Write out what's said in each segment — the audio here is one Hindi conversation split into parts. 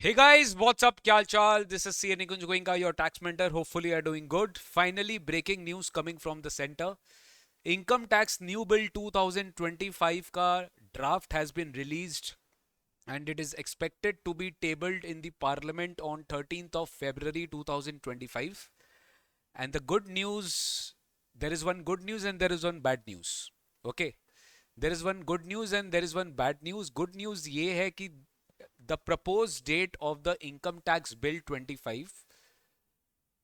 Hey guys, what's up? Kyal chal? This is CA Nikunj Goenka, your tax mentor. Hopefully, you're doing good. Finally, breaking news coming from the center. Income tax new bill 2025 ka draft has been released and it is expected to be tabled in the parliament on 13th of February 2025. And the good news, there is one good news and there is one bad news. Okay. There is one good news and there is one bad news. Good news ये है कि the proposed date of the income tax bill 25,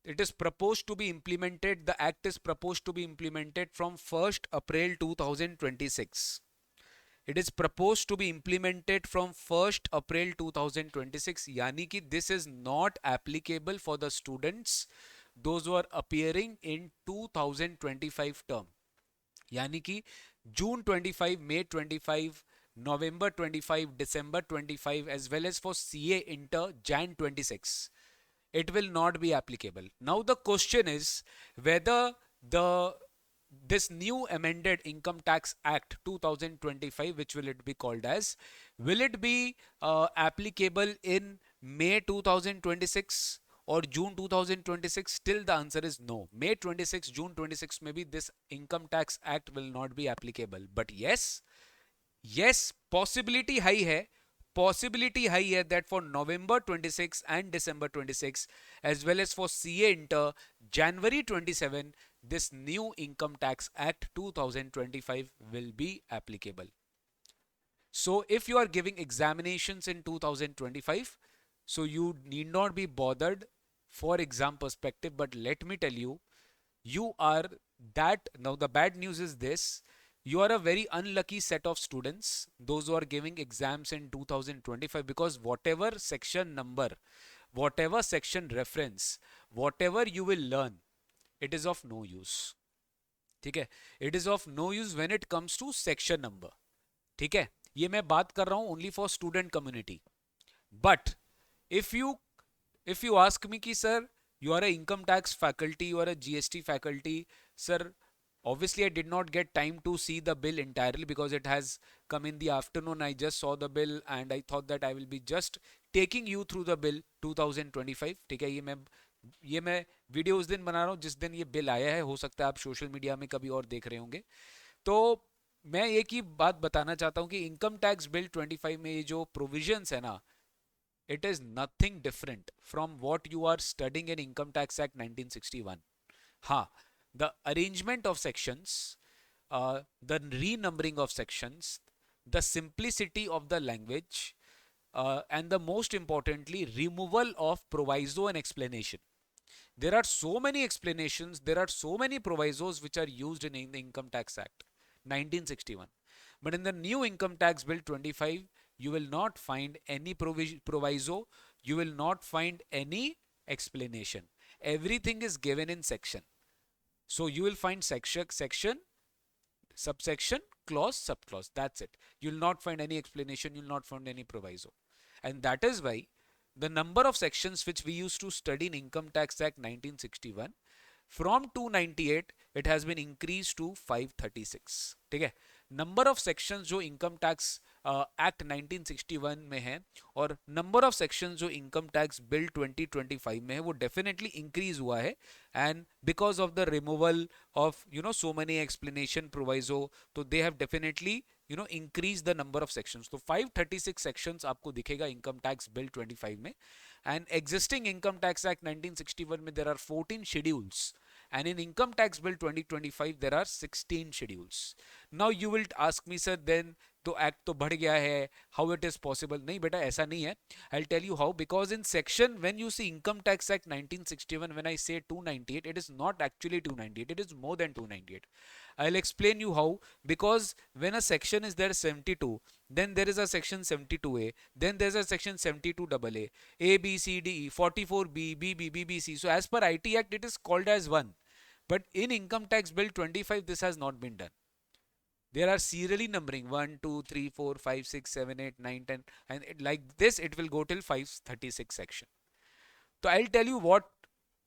it is proposed to be implemented, the act is proposed to be implemented from 1st April 2026. It is proposed to be implemented from 1st April 2026, yani ki this is not applicable for the students those who are appearing in 2025 term, यानी कि जून 25, May 25, November 25, December 25, as well as for CA inter Jan 26. It will not be applicable. Now the question is whether the this new amended Income Tax Act 2025, which will it be called as, will it be applicable in May 2026 or June 2026? Still the answer is no. May 26, June 26, maybe this Income Tax Act will not be applicable. But yes, possibility high है that for November 26 and December 26, as well as for CA inter January 27, this new Income Tax Act 2025 will be applicable. So if you are giving examinations in 2025, so you need not be bothered for exam perspective. But let me tell you, you are that. Now the bad news is this: you are a very unlucky set of students, those who are giving exams in 2025, because whatever section number, whatever section reference, whatever you will learn, it is of no use. ठीक है, it is of no use when it comes to section number. ठीक है, ये मैं बात कर रहा हूं only for student community. But if you if you ask me ki sir, you are a income tax faculty, you are a GST faculty, sir, obviously I did not get time to see the bill entirely because it has come in the afternoon. I just saw the bill and I thought that I will be just taking you through the bill 2025. ठीक है, ये मैं वीडियो उस दिन बना रहा हूँ जिस दिन ये बिल आया है. हो सकता है आप सोशल मीडिया में कभी और देख रहे होंगे. तो मैं एक ही बात बताना चाहता हूँ कि इनकम टैक्स बिल 25 में ये जो प्रोविजंस है ना, it is nothing different from what you are studying in Income Tax Act 1961. Ha, the arrangement of sections, the renumbering of sections, the simplicity of the language, and the most importantly, removal of proviso and explanation. There are so many explanations, there are so many provisos which are used in the Income Tax Act 1961. But in the new Income Tax Bill 25, you will not find any proviso, you will not find any explanation. Everything is given in section. So you will find section, subsection, clause, subclause. That's it. You will not find any explanation, you will not find any proviso. And that is why the number of sections which we used to study in Income Tax Act 1961, from 298 it has been increased to 536. ठीक है, नंबर ऑफ सेक्शंस जो इनकम टैक्स एक्ट 1961 में है और नंबर ऑफ सेक्शंस जो इनकम टैक्स बिल 2025 में है, वो डेफिनेटली इंक्रीज हुआ है. And because of the removal of so many explanation proviso, तो they have definitely increase the number of sections. तो 536 सेक्शंस आपको दिखेगा इनकम टैक्स बिल 25 में. And existing income tax act 1961 में there are 14 schedules, and in income tax bill 2025 there are 16 schedules. Now you will ask me, sir, then तो एक्ट तो बढ़ गया है, हाउ इट इज पॉसिबल? नहीं बेटा, ऐसा नहीं है. I will tell you how. Because in section when you see income tax act 1961, when I say 298, it is not actually 298, it is more than 298. I'll explain you how. Because when a section is there 72, then there is a section 72A, then there's a section 72AA, A B C D E, 44B, BB, so as per IT Act it is called as one. But in Income Tax Bill 25, this has not been done. There are serially numbering 1, 2, 3, 4, 5, 6, 7, 8, 9, 10, and like this it will go till 536 section. So I'll tell you what,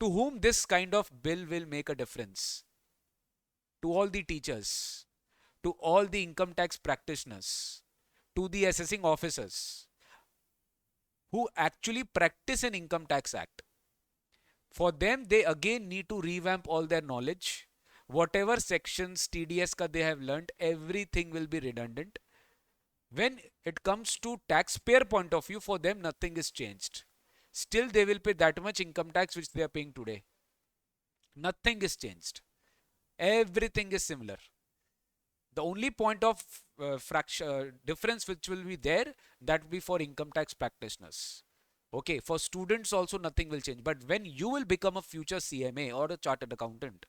to whom this kind of bill will make a difference. To all the teachers, to all the income tax practitioners, to the assessing officers. who actually practice an income tax act. For them, they again need to revamp all their knowledge. Whatever sections TDS ka they have learned, everything will be redundant. When it comes to taxpayer point of view, for them nothing is changed. Still, they will pay that much income tax which they are paying today. Nothing is changed. Everything is similar. The only point of difference which will be there, that will be for income tax practitioners. Okay, for students also nothing will change. But when you will become a future CMA or a chartered accountant,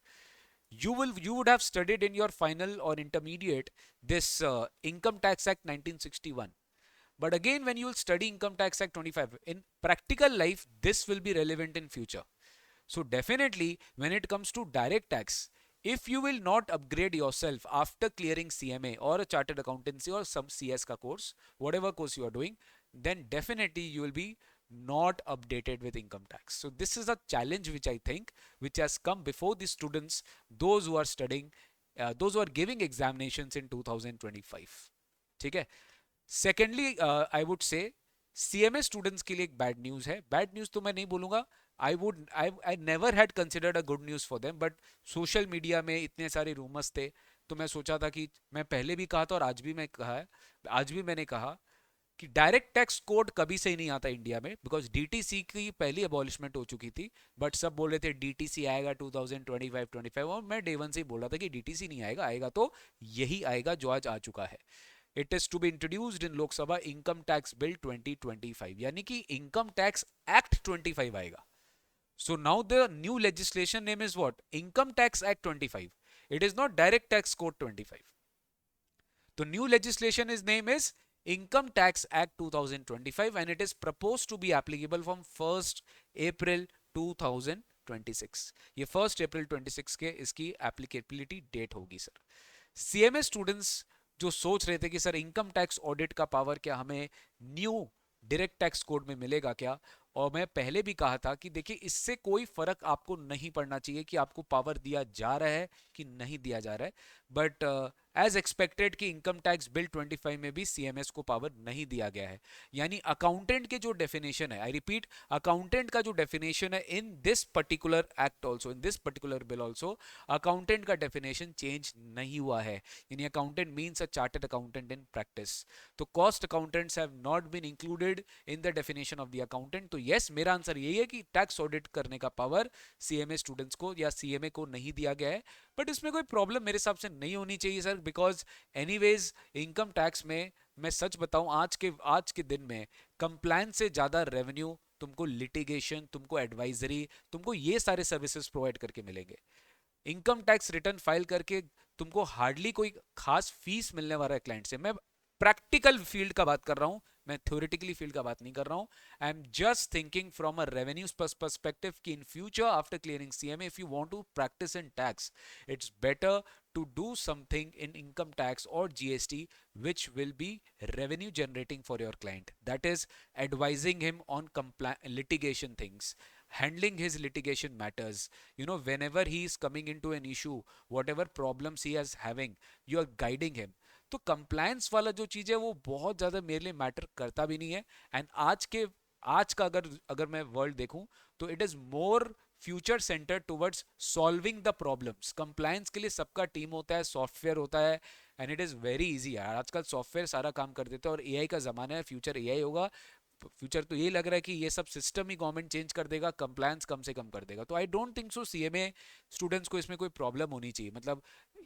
you would have studied in your final or intermediate this Income Tax Act 1961. But again, when you will study Income Tax Act 25 in practical life, this will be relevant in future. So definitely, when it comes to direct tax, if you will not upgrade yourself after clearing CMA or a chartered accountancy or some CS ka course, whatever course you are doing, then definitely you will be not updated with income tax. So this is a challenge which I think which has come before the students, those who are studying, those who are giving examinations in 2025. ठीक है. Secondly, I would say CMA students के लिए एक बैड न्यूज है. बैड न्यूज तो मैं नहीं बोलूंगा. I never had considered a good news for them, but social media में इतने सारे रूमर्स थे, तो मैं सोचा था कि मैं पहले भी कहा था और आज भी मैं कहा है, आज भी मैंने कहा कि डायरेक्ट टैक्स कोड कभी से ही नहीं आता इंडिया में, बिकॉज डीटीसी की पहली अबॉलिशमेंट हो चुकी थी. बट सब बोल रहे थे डीटीसी आएगा 2025 और मैं डे वन से ही बोल रहा था कि डीटीसी नहीं आएगा. आएगा तो यही आएगा जो आज आ चुका है. It is to be introduced in Lok Sabha income tax bill 2025, यानी कि इनकम टैक्स एक्ट 25 आएगा. So now the new legislation name is what? Income Tax Act 25. It is not Direct Tax Code 25. The new legislation is name is Income Tax Act 2025 and it is proposed to be applicable from 1st April 2026. ये 1st April 26 के इसकी applicability date होगी सर. CMA students जो सोच रहे थे कि सर इनकम टैक्स ऑडिट का पावर क्या हमें न्यू डायरेक्ट टैक्स कोड में मिलेगा क्या, और मैं पहले भी कहा था कि देखिए इससे कोई फर्क आपको नहीं पड़ना चाहिए कि आपको पावर दिया जा रहा है कि नहीं दिया जा रहा है. बट एज एक्सपेक्टेड कि इनकम टैक्स बिल 25 में भी सीएमएस को पावर नहीं दिया गया है. यानी अकाउंटेंट के जो डेफिनेशन है, आई रिपीट, अकाउंटेंट का जो डेफिनेशन है in this particular act also, in this particular bill also, accountant का डेफिनेशन चेंज नहीं हुआ है. यानी accountant means a chartered accountant in practice. तो cost accountants have not been included in the definition of the accountant. तो यस, मेरा आंसर यही है कि टैक्स ऑडिट करने का पावर सीएमए स्टूडेंट्स को या सीएमए को नहीं दिया गया है. बट इसमें कोई प्रॉब्लम मेरे हिसाब से नहीं होनी चाहिए sir, because anyways income tax में मैं सच बताऊं आज के दिन में कंप्लायंस से ज्यादा रेवेन्यू तुमको लिटिगेशन, तुमको एडवाइजरी, तुमको ये सारे सर्विसेज प्रोवाइड करके मिलेंगे. इनकम टैक्स रिटर्न फाइल करके तुमको हार्डली कोई खास फीस मिलने वाला है क्लाइंट से. मैं प्रैक्टिकल फील्ड का बात कर रहा हूं, मैं थ्योरेटिकली फील्ड का बात नहीं कर रहा हूं. I am just thinking from a revenue perspective कि in future after clearing CMA if you want to practice in tax, it's better to do something in income tax or GST which will be revenue generating for your client. That is advising him on litigation things, handling his litigation matters. Whenever he is coming into an issue, whatever problems he is having, you are guiding him. तो कंप्लायंस वाला जो चीज़ है वो बहुत ज़्यादा मेरे लिए मैटर करता भी नहीं है. एंड आज का अगर मैं वर्ल्ड देखूं तो it is more future centre towards solving the problems. Compliance के लिए सबका टीम होता है, सॉफ्टवेयर होता है, and it is very easy यार. आजकल सॉफ्टवेयर सारा काम कर देते हैं और एआई का ज़माना है, फ्यूचर एआई होगा. फ्यूचर तो ये लग रहा है कि ये सब सिस्टम ही गवर्नमेंट चेंज कर देगा, कंप्लायंस कम से कम कर देगा. तो I don't think so CMA students को इसमें कोई प्रॉब्लम होनी चाहिए. मतलब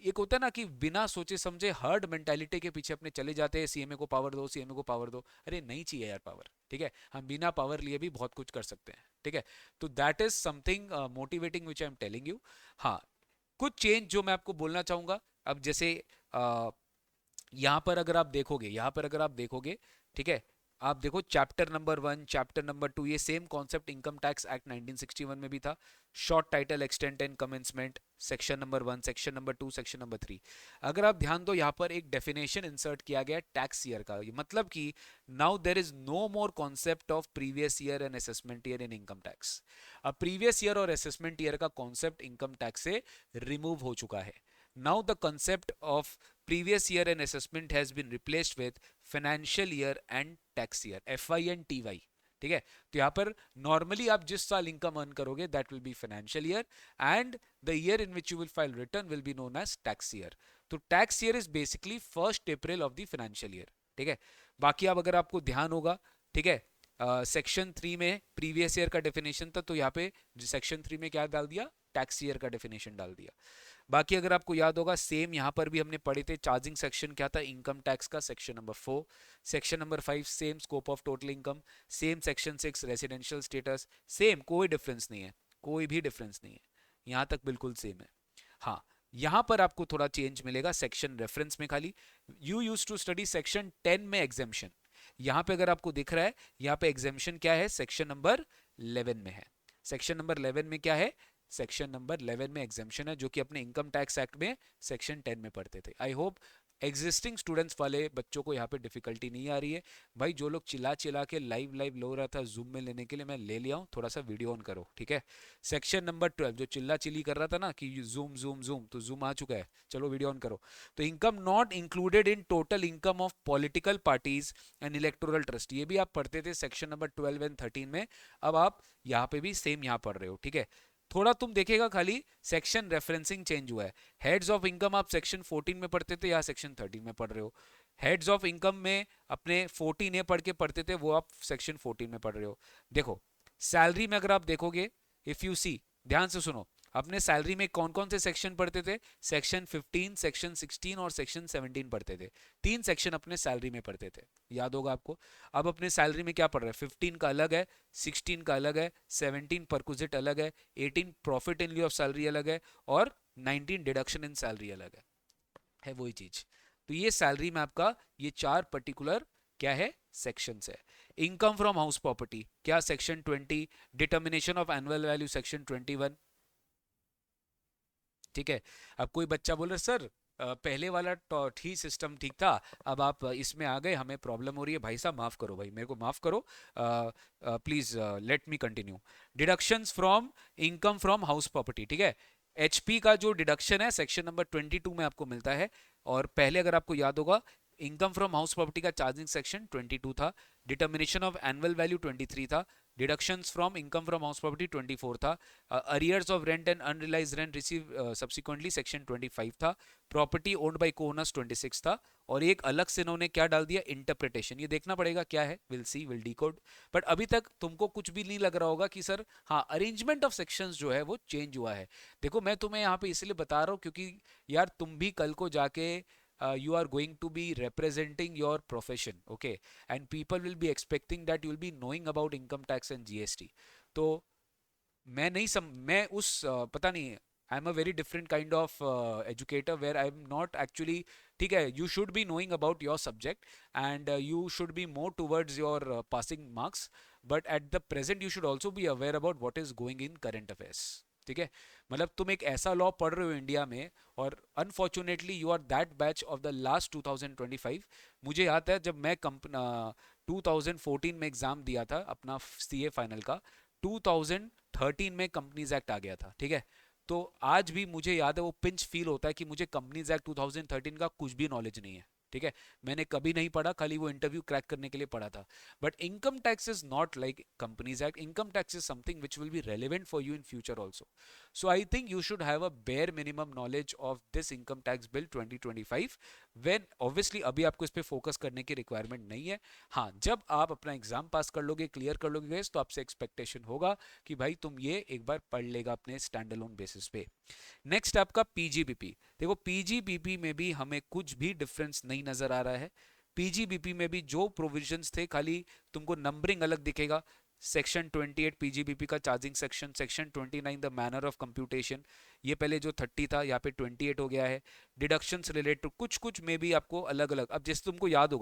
एक होता है ना कि बिना सोचे समझे हर्ड मेंटालिटी के पीछे अपने चले जाते हैं, सीएमए को पावर दो, सीएमए को पावर दो. अरे नहीं चाहिए यार पावर, ठीक है. हम बिना पावर लिए भी बहुत कुछ कर सकते हैं, ठीक है. तो that is something motivating which I am telling you. हाँ, कुछ चेंज जो मैं आपको बोलना चाहूंगा. अब जैसे यहाँ पर अगर आप देखोगे, ठीक है, आप देखो चैप्टर नंबर 1, चैप्टर नंबर 2, ये same concept income tax act 1961 में भी था. Short title, extent and commencement, section number 1, section number 2, section number 3. अगर आप ध्यान दो, यहाँ पर एक डेफिनेशन इंसर्ट किया गया टैक्स ईयर का. मतलब कि now there is no more concept of previous year and assessment year in income tax. अब प्रीवियस ईयर और असेसमेंट ईयर का कॉन्सेप्ट इनकम टैक्स से रिमूव हो चुका है. Now the concept of previous year and assessment has been replaced with financial year and tax year, FY and TY. ठीक है। तो यहाँ पर नॉर्मली आप जिस साल इनकम अर्न करोगे that will be financial year, and the year in which you will file return will be known as tax year. तो tax year is basically 1 April of the financial year, ठीक है। बाकी अब अगर आपको ध्यान होगा, ठीक है, सेक्शन 3 में प्रीवियस ईयर का डेफिनेशन था, तो यहाँ पे सेक्शन 3 में क्या डाल दिया, टैक्स ईयर का डेफिनेशन डाल दिया। बाकी अगर आपको याद होगा सेम यहाँ पर भी हमने पढ़े थे, चार्जिंग सेक्शन क्या था, इनकम टैक्स का section number 4, section number 5 same scope of total income, same section 6 residential status, same, कोई डिफरेंस नहीं है, कोई भी डिफरेंस नहीं है, यहाँ तक बिल्कुल सेम है। हाँ, यहाँ पर आपको थोड़ा चेंज मिलेगा सेक्शन रेफरेंस में, खाली you use to study section 10 में एग्जेम्पशन, यहाँ पे अगर आपको दिख रहा है यहाँ पे एग्जेम्पशन क्या है, सेक्शन नंबर 11 में है। सेक्शन नंबर 11 में क्या है, सेक्शन नंबर 11 में एग्जेम्पशन है, जो कि अपने इनकम टैक्स एक्ट में सेक्शन 10 में पढ़ते थे। आई होप एग्जिस्टिंग स्टूडेंट्स वाले बच्चों को यहाँ पे डिफिकल्टी नहीं आ रही है। भाई जो लोग चिल्ला चिल्ला के लाइव लो रहा था जूम में लेने के लिए, मैं ले लिया हूँ, थोड़ा सा वीडियो ऑन करो, ठीक है। सेक्शन नंबर 12 जो चिल्ला चिल्ली कर रहा था ना कि जूम जूम जूम, तो जूम आ चुका है, चलो वीडियो ऑन करो। तो income not included in total income of political parties and electoral trust, ये भी आप पढ़ते थे सेक्शन नंबर 12 एंड 13 में, अब आप यहाँ पे भी सेम यहाँ पढ़ रहे हो, ठीक है। थोड़ा तुम देखेगा खाली सेक्शन रेफरेंसिंग चेंज हुआ है। हेड्स ऑफ इनकम आप सेक्शन 14 में पढ़ते थे, या सेक्शन 13 में पढ़ रहे हो। हेड्स ऑफ इनकम में अपने 14 ए पढ़ के पढ़ते थे, वो आप सेक्शन 14 में पढ़ रहे हो। देखो सैलरी में अगर आप देखोगे, इफ यू सी, ध्यान से सुनो, अपने सैलरी में कौन कौन से सेक्शन पढ़ते थे, सेक्शन 15, सेक्शन 16 और सेक्शन 17 पढ़ते थे, 3 सेक्शन अपने सैलरी में पढ़ते थे, याद होगा आपको। अब अपने सैलरी में क्या पढ़ रहे हैं, 15 का अलग है, 16 का अलग है, 17 परकुजिट अलग है, 18 प्रॉफिट इन लिeu ऑफ सैलरी अलग है, और 19 डिडक्शन इन सैलरी अलग है वही चीज। तो ये सैलरी में आपका ये 4 पर्टिकुलर क्या है, सेक्शंस है। इनकम फ्रॉम हाउस प्रॉपर्टी क्या, section 20, determination of annual value section 21, ठीक है। अब कोई बच्चा बोल रहा सर पहले वाला ठीक सिस्टम ठीक था, अब आप इसमें आ गए, हमें प्रॉब्लम हो रही है, भाई साहब माफ करो, भाई मेरे को माफ करो, please let me continue. Deductions from income from house property, ठीक है। एचपी का जो डिडक्शन है सेक्शन नंबर 22 में आपको मिलता है, और पहले अगर आपको याद होगा इनकम फ्रॉम हाउस प्रॉपर्टी का चार्जिंग सेक्शन 22 था, डिटर्मिनेशन ऑफ एनुअल वैल्यू 23 था, deductions from income from house property 24 था, arrears of rent and unrealised rent receive subsequently section 25 था, प्रॉपर्टी ओन्ड बाय कोओनर्स 26 था, और एक अलग से इन्होंने क्या डाल दिया, इंटरप्रिटेशन, ये देखना पड़ेगा क्या है, will see, will decode. But अभी तक तुमको कुछ भी नहीं लग रहा होगा कि सर हाँ अरेंजमेंट ऑफ सेक्शंस जो है वो चेंज हुआ है। देखो मैं तुम्हें यहाँ पे इसलिए बता रहा हूँ क्योंकि यार तुम भी कल को जाके you are going to be representing your profession, okay, and people will be expecting that you will be knowing about income tax and GST। तो मैं नहीं मैं उस पता नहीं, I am a very different kind of educator where I am not actually, ठीक है, you should be knowing about your subject and you should be more towards your passing marks, but at the present you should also be aware about what is going in current affairs, ठीक है। मतलब तुम एक ऐसा लॉ पढ़ रहे हो इंडिया में, और unfortunately you are that batch of the last 2025। मुझे याद है जब मैं 2014 में एग्जाम दिया था अपना सीए फाइनल का, 2013 में कंपनीज एक्ट आ गया था, ठीक है। तो आज भी मुझे याद है, वो पिंच फील होता है कि मुझे कंपनीज एक्ट 2013 का कुछ भी नॉलेज नहीं है, ठीक है। मैंने कभी नहीं पढ़ा, खाली वो इंटरव्यू क्रैक करने के लिए पढ़ा था। But income tax is not like companies act, income tax is something which will be relevant for you in future also. So I think you should have a bare minimum knowledge of this income tax bill 2025, when obviously अभी आपको इस पर फोकस करने की रिक्वायरमेंट नहीं है। हाँ, जब आप अपना एग्जाम पास कर लोगे, क्लियर कर लोगे तो आपसे एक्सपेक्टेशन होगा कि भाई तुम ये एक बार पढ़ लेगा अपने स्टैंड अलोन बेसिस पे। नेक्स्ट आपका पीजीबीपी, देखो पीजीबीपी में भी हमें कुछ भी डिफरेंस नहीं नजर आ रहा है। पीजीबीपी में भी जो प्रोविजंस थे, खाली तुमको नंबरिंग अलग दिखेगा। सेक्शन 28 पीजीबीपी का charging section, section 29 the manner of computation, ये पहले जो 30 था यहाँ पे 28 हो गया है। डिडक्शंस रिलेटेड कुछ कुछ में भी आपको अलग अलग, अब जैसे तुमको याद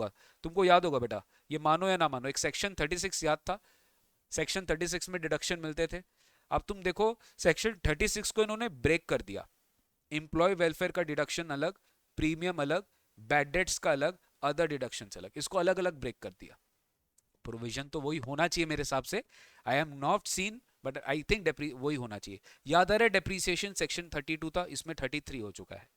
होगा बेटा, ये मानो या ना मानो, एक सेक्शन 36 याद था, सेक्शन 36 में डिडक्शन मिलते थे। अब तुम देखो सेक्शन 36 को इन्होंने ब्रेक कर दिया, एम्प्लॉय वेलफेयर का डिडक्शन अलग, प्रीमियम अलग, बैड डेट्स का अलग, अदर डिडक्शंस अलग, इसको अलग अलग ब्रेक कर दिया। प्रोविजन तो वही होना चाहिए मेरे हिसाब से, आई am not seen, but I think वही होना चाहिए। याद आ रहा है डेप्रीसिएशन सेक्शन 32 था, इसमें 33 हो चुका है,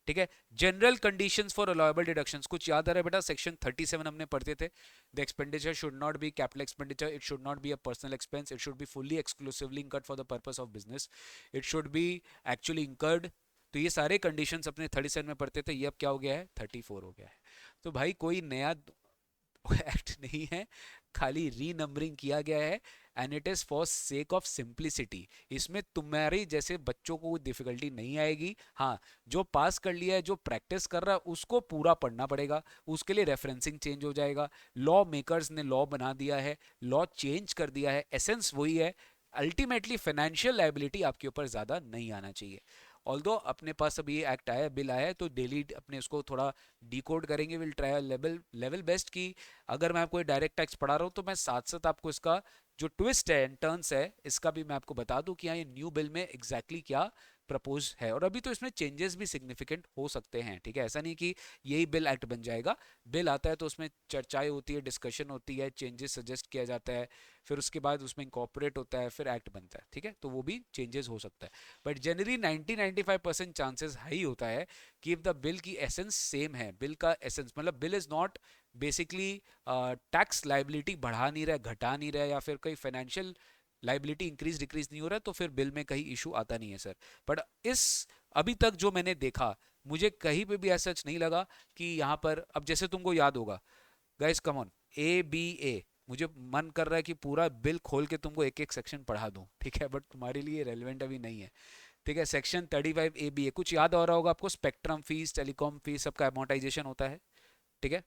ठीक है। General conditions for allowable deductions कुछ याद आ रहा है बेटा? सेक्शन 37 हमने पढ़ते थे। The expenditure should not be capital expenditure, it should not be a personal expense, it should be fully exclusively incurred for the purpose of business, it should be actually incurred. तो ये सारे कंडीशंस अपने 37 में पढ़ते थे, ये अब क्या हो गया है? 34 हो गया है। तो भाई कोई नया एक्ट नहीं है, खाली रीनंबरिंग किया गया है, and it is for sake of simplicity. इसमें तुम्हारे जैसे बच्चों को डिफिकल्टी नहीं आएगी। हाँ, जो पास कर लिया है, जो प्रैक्टिस कर रहा है, उसको पूरा पढ़ना पड़ेगा, उसके लिए रेफरेंसिंग चेंज हो जाएगा। लॉ मेकर्स ने लॉ बना दिया है, लॉ चेंज कर दिया है, एसेंस वही है। अल्टीमेटली फाइनेंशियल लाइबिलिटी आपके ऊपर ज्यादा नहीं आना चाहिए। ऑल्दो अपने पास अब ये एक्ट आया, बिल आया है, तो डेली अपने उसको थोड़ा डिकोड करेंगे। Will try level level best की अगर मैं आपको डायरेक्ट टैक्स पढ़ा रहा हूँ तो मैं साथ साथ आपको इसका जो ट्विस्ट है एंड टर्न्स है इसका भी मैं आपको बता दूं कि हाँ ये न्यू बिल में एग्जैक्टली क्या प्रपोज है। और अभी तो इसमें चेंजेस भी सिग्निफिकेंट हो सकते हैं, ठीक है। ऐसा नहीं कि यही बिल एक्ट बन जाएगा। बिल आता है तो उसमें चर्चाएं होती है, डिस्कशन होती है, चेंजेस सजेस्ट किया जाता है, फिर उसके बाद उसमें इंकॉर्पोरेट होता है, फिर एक्ट बनता है, ठीक है। तो वो भी चेंजेस हो सकता है, बट जनरली 90-95% चांसेस हाई होता है कि इफ द बिल की एसेंस सेम है, बिल का एसेंस मतलब bill is not basically tax liability बढ़ा नहीं रहा है, घटा नहीं रहा है, या फिर कोई फाइनेंशियल लाइबिलिटी इंक्रीज डिक्रीज नहीं हो रहा है, तो फिर बिल में कहीं इशू आता नहीं है सर। बट इस अभी तक जो मैंने देखा, मुझे कहीं पे भी ऐसा नहीं लगा कि यहाँ पर, अब जैसे तुमको याद होगा गाइस, कम ऑन, ABA, मुझे मन कर रहा है कि पूरा बिल खोल के तुमको एक एक सेक्शन पढ़ा दूं, ठीक है, बट तुम्हारे लिए रेलेवेंट अभी नहीं है, ठीक है। सेक्शन 35 ABA कुछ याद आ रहा होगा आपको? स्पेक्ट्रम फीस, टेलीकॉम फीस, सबका अमोर्टाइजेशन होता है, ठीक है।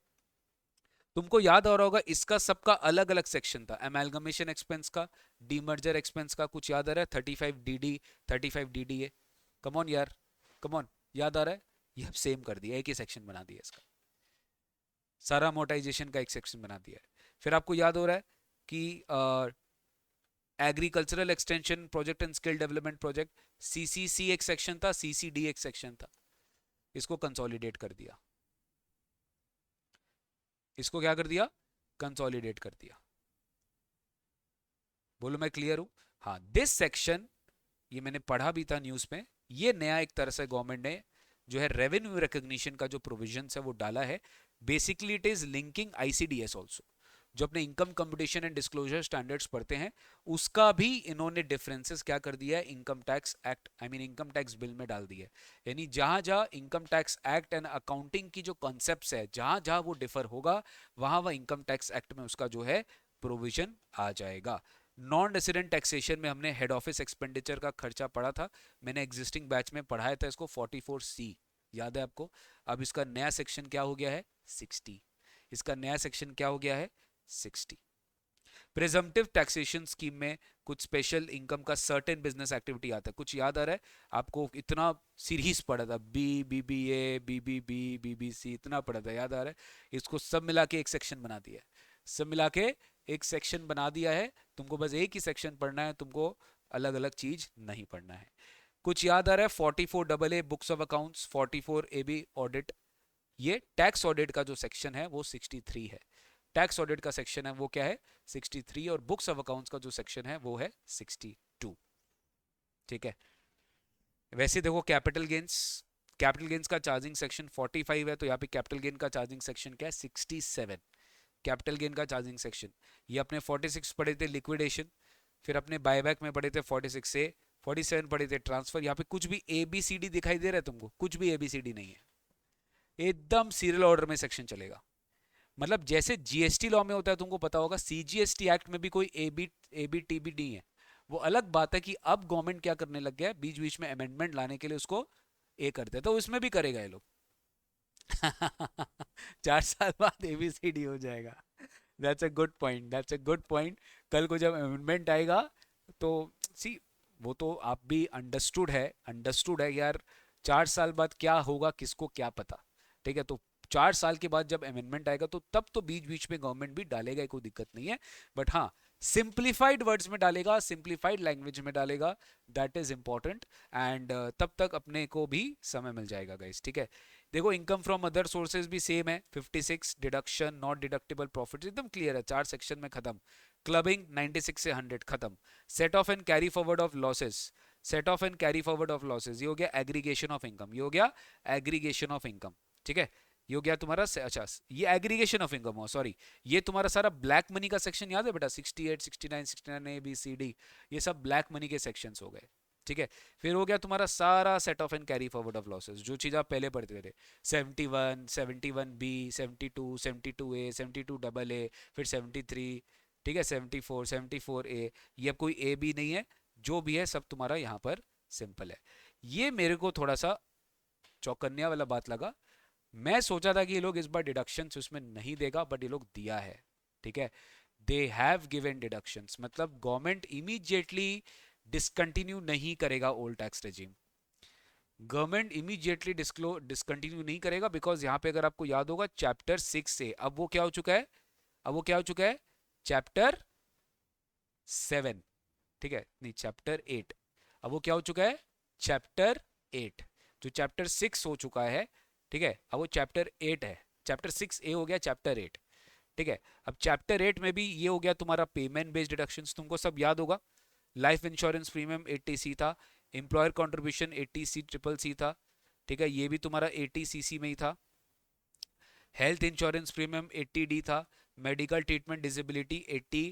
तुमको याद आ रहा होगा इसका सबका अलग अलग सेक्शन था, एमेलगमेशन एक्सपेंस का, डीमर्जर एक्सपेंस का, कुछ याद आ रहा है? 35DD, 35DDA, कम ऑन यार, कम ऑन, याद आ रहा है? ये अब सेम कर दिया, एक ही सेक्शन बना दिया इसका, सारा अमोर्टाइजेशन का एक सेक्शन बना दिया है। फिर आपको याद हो रहा है कि agricultural extension project and skill development project, CCC एक सेक्शन था, CCD एक सेक्शन था, इसको कंसोलिडेट कर दिया, इसको क्या कर दिया? कंसोलिडेट कर दिया। बोलो मैं क्लियर हूं? हाँ, दिस सेक्शन, ये मैंने पढ़ा भी था न्यूज में, ये नया एक तरह से गवर्नमेंट ने जो है रेवेन्यू रिकॉग्निशन का जो प्रोविजन है वो डाला है। Basically it is linking ICDS also, जो अपने income competition and disclosure standards पढ़ते हैं, उसका भी इन्होंने डिफरेंसेस क्या कर दिया है income tax act, I mean income tax bill में डाल दिया है। यानी जहां जहां income tax act and accounting की जो कॉन्सेप्ट्स है, जहां जहां वो डिफर होगा, वहां वह इनकम टैक्स एक्ट में उसका जो है प्रोविजन आ जाएगा। नॉन रेसिडेंट टैक्सेशन में हमने हेड ऑफिस एक्सपेंडिचर का खर्चा पढ़ा था, मैंने एग्जिस्टिंग बैच में पढ़ाया था इसको, 44C, याद है आपको? अब इसका नया सेक्शन क्या हो गया है? 60। इसका नया सेक्शन क्या हो गया है? 60। प्रिजम्पटिव टैक्सेशन स्कीम में कुछ स्पेशल इनकम का सर्टेन बिजनेस एक्टिविटी आता है, कुछ याद आ रहा है आपको? इतना सीरीज पढ़ा था, BBBA, BBB, BBC, इतना पढ़ा था, याद आ रहा है? इसको सब मिला के एक सेक्शन बना दिया है, सब मिला के एक सेक्शन बना दिया है। तुमको बस एक ही सेक्शन पढ़ना है, तुमको अलग अलग चीज नहीं पढ़ना है। कुछ याद आ रहा है? 44AA books of accounts, 44AB audit, ये टैक्स ऑडिट का जो सेक्शन है वो 63 है। टैक्स ऑडिट का सेक्शन है वो क्या है? 63, और बुक्स ऑफ अकाउंट्स का जो सेक्शन है वो है 62, ठीक है। वैसे देखो कैपिटल गेन्स का चार्जिंग सेक्शन 45 है, तो यहाँ पे कैपिटल गेन का चार्जिंग सेक्शन क्या है? 67, कैपिटल गेन का चार्जिंग सेक्शन। ये अपने 46 पढ़े थे लिक्विडेशन, फिर अपने बायबैक में पढ़े थे 46A, 47 पढ़े थे ट्रांसफर। यहाँ पे कुछ भी ABCD दिखाई दे रहा है तुमको? कुछ भी ABCD नहीं है, एकदम सीरियल ऑर्डर में सेक्शन चलेगा। मतलब जैसे GST लॉ में होता है, तुमको पता होगा, CGST एक्ट में भी कोई ABTB नहीं है। वो अलग बात है कि अब गवर्नमेंट क्या करने लग गया है, बीच बीच में अमेंडमेंट लाने के लिए उसको ए करते हैं, तो इसमें भी करेगा ये लोग। 4 साल बाद ABCD हो जाएगा। That's a good point, that's a good point. कल को जब अमेंडमेंट आएगा तो सी, वो तो आप भी अंडरस्टूड है यार, 4 साल बाद क्या होगा किसको क्या पता, ठीक है। तो 4 साल के बाद जब अमेंडमेंट आएगा तो तब तो बीच बीच में गवर्नमेंट भी डालेगा, कोई दिक्कत नहीं है, बट हाँ सिंप्लीफाइड वर्ड्स में डालेगा, सिंप्लीफाइड लैंग्वेज में डालेगा, दैट इज इंपॉर्टेंट। एंड तब तक अपने को भी समय मिल जाएगा गाइस, ठीक है। देखो इनकम फ्रॉम अदर सोर्सेज भी सेम है, 56 डिडक्शन नॉट डिडक्टेबल प्रॉफिट, एकदम क्लियर है, 4 सेक्शन में खत्म। क्लबिंग 96 से 100 खत्म। Set of and carry forward of losses set of and carry forward of losses, ये हो गया एग्रीगेशन ऑफ इनकम, ये हो गया एग्रीगेशन ऑफ इनकम, ठीक है। ये हो गया तुम्हारा अच्छा, ये एग्रीगेशन ऑफ इनकम हो, सॉरी, ये तुम्हारा सारा ब्लैक मनी का सेक्शन याद है बेटा, 68, 69, 69 ए बी सी डी, ये सब ब्लैक मनी के सेक्शंस हो गए, ठीक है। फिर हो गया तुम्हारा सारा set of and carry forward of losses, जो चीज़ आप पहले पढ़ते थे, 71, 71 बी, 72, 72 ए, 72 डबल ए, फिर 73, ठीक है, 74, 74 ए, ये अब कोई ए बी नहीं है, जो भी है सब तुम्हारा यहाँ पर सिंपल है। ये मेरे को थोड़ा सा चौकन्या वाला बात लगा, मैं सोचा था कि ये लोग इस बार डिडक्शंस उसमें नहीं देगा, बट ये लोग दिया है, ठीक है। दे हैव गिवन डिडक्शंस, मतलब गवर्नमेंट इमीडिएटली डिसकंटिन्यू नहीं करेगा old tax regime, government immediately discontinue नहीं करेगा, बिकॉज यहाँ पे अगर आपको याद होगा चैप्टर 6 से अब वो क्या हो चुका है, अब वो क्या हो चुका है, चैप्टर 7, ठीक है, नहीं चैप्टर 8, अब वो क्या हो चुका है, चैप्टर 8, जो चैप्टर 6 हो चुका है, ठीक है, अब वो चैप्टर 8 है, चैप्टर 6 ए हो गया चैप्टर 8, ठीक है। अब चैप्टर 8 में भी ये हो गया तुम्हारा पेमेंट बेस्ड डिडक्शंस, तुमको सब याद होगा, लाइफ इंश्योरेंस प्रीमियम 80C था, employer contribution 80C triple C था, ठीक है, ये भी तुम्हारा 80CC में ही था, हेल्थ इंश्योरेंस प्रीमियम 80D था, मेडिकल ट्रीटमेंट डिसेबिलिटी 80,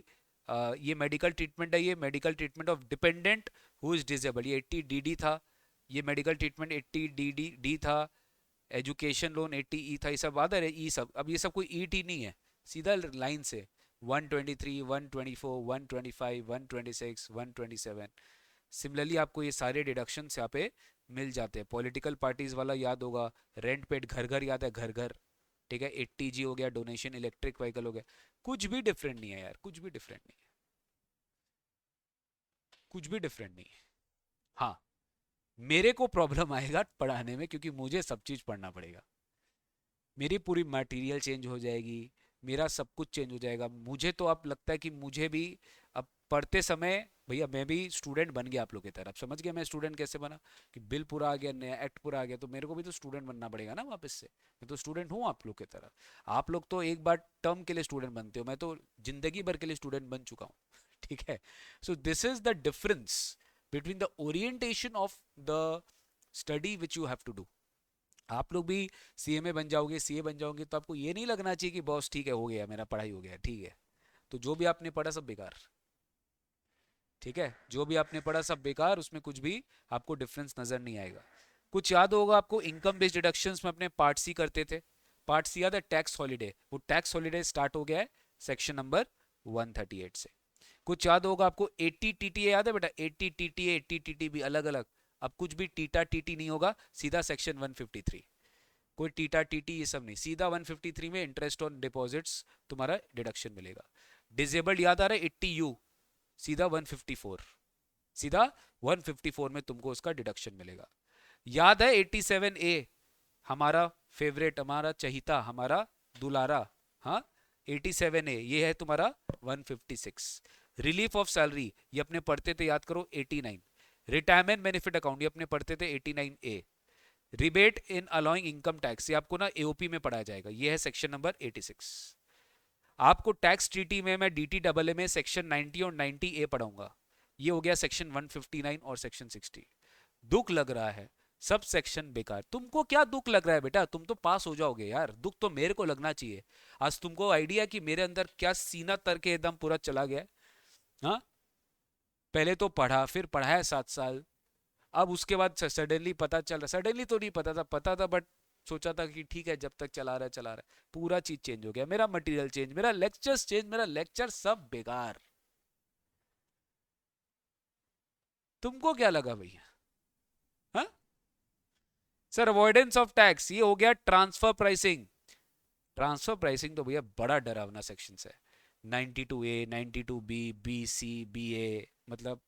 ये मेडिकल ट्रीटमेंट है, ये medical treatment of dependent who is disable, ये 80DD था, ये मेडिकल ट्रीटमेंट 80DD था, एजुकेशन लोन 80E था, ये सब आदर है ई सब, अब ये सब कोई ET नहीं है, सीधा लाइन से 123, 124, 125, 126, 127, सिमिलरली आपको ये सारे डिडक्शंस यहाँ पे मिल जाते हैं। पॉलिटिकल पार्टीज वाला याद होगा, रेंट पेड घर घर याद है, घर घर, ठीक है, 80G हो गया, डोनेशन इलेक्ट्रिक व्हीकल हो गया, कुछ भी डिफरेंट नहीं है यार, कुछ भी डिफरेंट नहीं है, कुछ भी डिफरेंट नहीं है। हाँ, मेरे को प्रॉब्लम आएगा पढ़ाने में, क्योंकि मुझे सब चीज़ पढ़ना पड़ेगा, मेरी पूरी मटेरियल चेंज हो जाएगी, मेरा सब कुछ चेंज हो जाएगा, मुझे तो अब लगता है कि मुझे भी अब पढ़ते समय, भैया मैं भी स्टूडेंट बन गया आप लोग की तरह, अब समझ गया मैं स्टूडेंट कैसे बना, कि बिल पूरा आ गया, नया एक्ट पूरा आ गया, तो मेरे को भी तो स्टूडेंट बनना पड़ेगा ना वापस से, मैं तो स्टूडेंट हूँ आप लोग की तरह, आप लोग तो एक बार टर्म के लिए स्टूडेंट बनते हो, मैं तो जिंदगी भर के लिए स्टूडेंट बन चुका हूँ ठीक है। So this is the difference between the orientation of the study which you have to do. आप लोग भी सीए में बन जाओगे, सीए बन जाओगे, तो आपको ये नहीं लगना चाहिए कि बॉस ठीक है हो गया मेरा पढ़ाई हो गया, ठीक है, तो जो भी आपने पढ़ा सब बेकार, ठीक है, जो भी आपने पढ़ा सब बेकार, उसमें कुछ भी आपको डिफरेंस नजर नहीं आएगा। कुछ याद होगा आपको, इनकम बेस्ड डिडक्शंस में अपने पार्ट सी करते थे, पार्ट सी याद है, टैक्स हॉलीडे, वो टैक्स हॉलीडे स्टार्ट हो गया है सेक्शन नंबर 138 से। कुछ याद होगा आपको, 80 TTA याद है बेटा, 80 TTA 80 TTB अलग अलग, अब कुछ भी टीटा टीटी नहीं होगा, सीधा सेक्शन 153, कोई टीटा टीटी ये सब नहीं, सीधा 153 में इंटरेस्ट ऑन डिपॉजिट्स तुम्हारा डिडक्शन मिलेगा। डिजेबल्ड याद आ रहा है, 80U, सीधा 154, सीधा 154 में तुमको उसका डिडक्शन मिलेगा। याद है 87A, हमारा फेवरेट, हमारा चहिता, हमारा दुलारा, हाँ 87A, ये है तुम्हारा 156। रिलीफ ऑफ सैलरी ये अपने पढ़ते थे, याद करो 89। रिटायरमेंट बेनिफिट अकाउंट ये अपने पढ़ते थे 89A। Rebate in allowing income tax ये आपको ना एओपी में पढ़ाया जाएगा, ये है सेक्शन नंबर 86। आपको टैक्स ट्रीटी में मैं डीटी डबल ए में सेक्शन 90 और 90A पढ़ाऊंगा, ये हो गया सेक्शन 159 और सेक्शन 60। दुख लग रहा है, सब सेक्शन बेकार, तुमको क्या दुख लग रहा है बेटा, तुम तो पास हो जाओगे यार, दुख तो मेरे को लगना चाहिए। आज तुमको आइडिया कि मेरे अंदर क्या सीना तर के एकदम पूरा चला गया, हाँ, पहले तो पढ़ा, फिर पढ़ाया 7 साल, अब उसके बाद सडनली पता चल रहा, सडनली तो नहीं पता था बट सोचा था कि ठीक है जब तक चला रहा है, पूरा चीज चेंज हो गया, मेरा मटेरियल चेंज, मेरा लेक्चर्स चेंज, मेरा लेक्चर सब बेकार। तुमको क्या लगा भैया, हाँ सर, अवॉइडेंस ऑफ टैक्स ये हो गया ट्रांसफर प्राइसिंग, ट्रांसफर प्राइसिंग तो भैया बड़ा डरावना सेक्शन है, 92A 92B BC BA, मतलब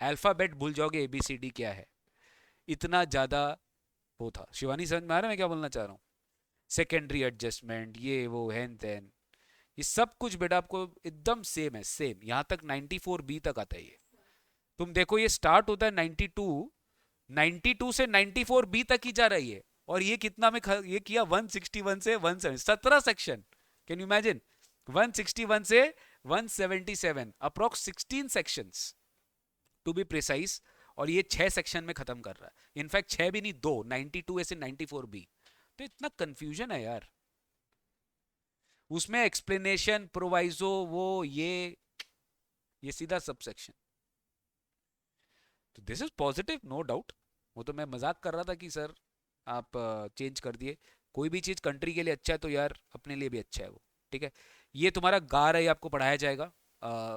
अल्फाबेट भूल जाओगे ABCD क्या है, इतना ज्यादा वो था। शिवानी समझ में आ रहा है मैं क्या बोलना चाह रहा हूँ, सेकेंडरी एडजस्टमेंट ये वो हैन तैन, ये सब कुछ बेटा आपको एकदम सेम है, सेम, यहाँ तक 94B तक आता है ये, तुम देखो ये स्टार्ट होता है 92, 92 से 94B तक ही जा रही है, और ये कितना में ये किया 161 से 170, 17 सेक्शन, कैन यू इमेजिन, 161 से 177, approx 16 sections to be precise, और ये 6 सेक्शन में खत्म कर रहा है, इनफैक्ट 6 भी नहीं, 2, 92 ए से 94 बी। तो इतना कंफ्यूजन है यार उसमें, एक्सप्लेनेशन, प्रोवाइजो, वो ये सीधा सब सेक्शन। तो this is positive, no doubt. वो तो मैं मजाक कर रहा था कि सर आप चेंज कर दिए। कोई भी चीज़ कंट्री के लिए अच्छा है तो यार अपने लिए भी अच्छा है वो। ठीक है, ये तुम्हारा गार है, आपको पढ़ाया जाएगा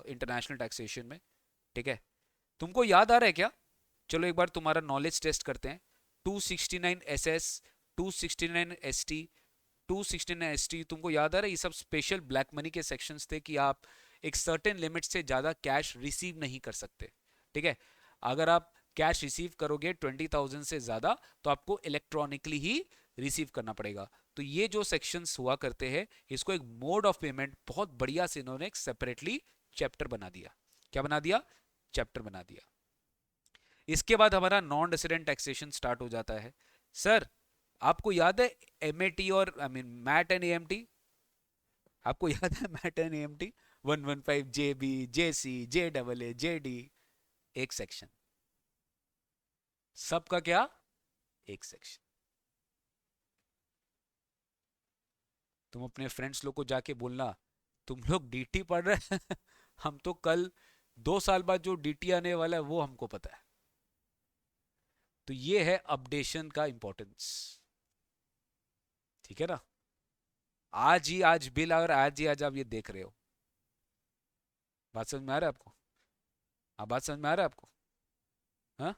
इंटरनेशनल टैक्सेशन में। ठीक है, तुमको याद आ रहा है क्या? चलो एक बार तुम्हारा नॉलेज टेस्ट करते हैं। 269 S S, 269 S T, 269 S T, तुमको याद आ रहा है? ये सब स्पेशल ब्लैक मनी के सेक्शंस थे कि आप एक सर्टेन लिमिट से ज़्यादा कैश रिसीव नहीं कर सकते। ठीक है, अगर आप कैश रिसीव करोगे 20,000 से ज़्यादा तो आपको इलेक्ट्रॉनिकली ही रिसीव करना पड़ेगा। तो ये जो सेक्शंस हुआ करते हैं, इसको एक मोड ऑफ पेमेंट बहुत बढ़िया से इन्होंने एक सेपरेटली चैप्टर बना दिया। क्या बना दिया? चैप्टर बना दिया। इसके बाद हमारा नॉन रेसिडेंट टैक्सेशन स्टार्ट हो जाता है। सर आपको याद है एमएटी और I mean MAT and AMT? आपको याद है MAT and AMT? 115 JB, JC, जेडबलए, जेडी, एक सेक्शन। सबका क्या? एक सेक्शन। तुम अपने फ्रेंड्स लोग को जाके बोलना तुम लोग डीटी पढ़ रहे हैं हम तो कल 2 साल बाद जो डीटी आने वाला है वो हमको पता है। तो ये है अपडेशन का इंपॉर्टेंस। ठीक है ना? आज ही आज बिल और आज ही आज आप ये देख रहे हो। बात समझ में आ रहा है आपको? हाँ, बात समझ में आ रहा है आपको? हाँ,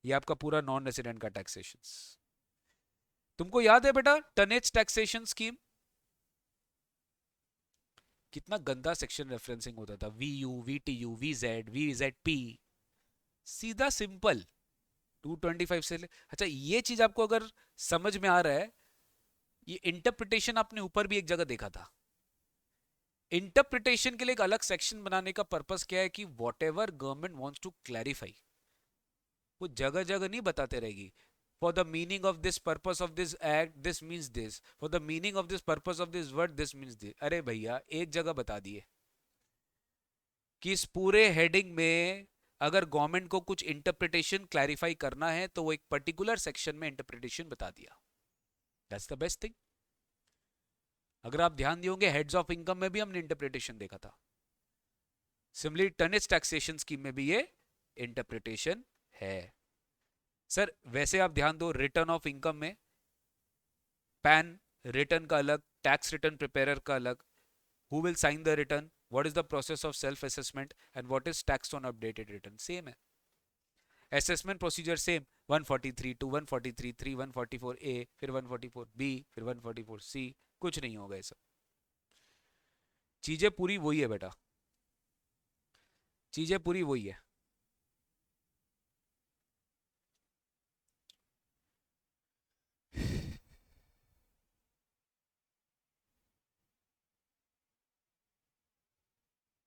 ये आपका पूरा नॉन रेसिडेंट का टैक्सेशन। तुमको याद है बेटा टनेज टैक्सेशन स्कीम? कितना गंदा सेक्शन रेफरेंसिंग होता था, V U, V T U, V Z, V Z P, सीधा सिंपल 225 से अच्छा ये चीज आपको अगर समझ में आ रहा है, ये इंटरप्रिटेशन आपने ऊपर भी एक जगह देखा था। इंटरप्रिटेशन के लिए एक अलग सेक्शन बनाने का पर्पस क्या है कि whatever government wants to clarify, वो जगह जगह नहीं बताते रहेगी। For the meaning of this purpose of this act this means this, for the meaning of this purpose of this word this means this. अरे भैया एक जगह बता दिए कि इस पूरे हेडिंग में अगर गवर्नमेंट को कुछ इंटरप्रिटेशन क्लैरिफाई करना है तो वो एक पर्टिकुलर सेक्शन में इंटरप्रिटेशन बता दिया। That's the best thing. अगर आप ध्यान दियोगे हेड्स ऑफ इनकम में भी हमने इंटरप्रिटेशन देखा था, सिमिलरली टनेज टैक्सेशन स्कीम में भी ये इंटरप्रिटेशन है। सर वैसे आप ध्यान दो, रिटर्न ऑफ इनकम में पैन रिटर्न का अलग, टैक्स रिटर्न प्रिपेयर का अलग, who will sign the return, what is the process of self assessment and what is tax on updated return, same है। Assessment procedure same, 143 to 143 3 144 A, फिर 144 बी, फिर 144 सी, कुछ नहीं होगा ये सब। चीजें पूरी वही है बेटा, चीजें पूरी वही है।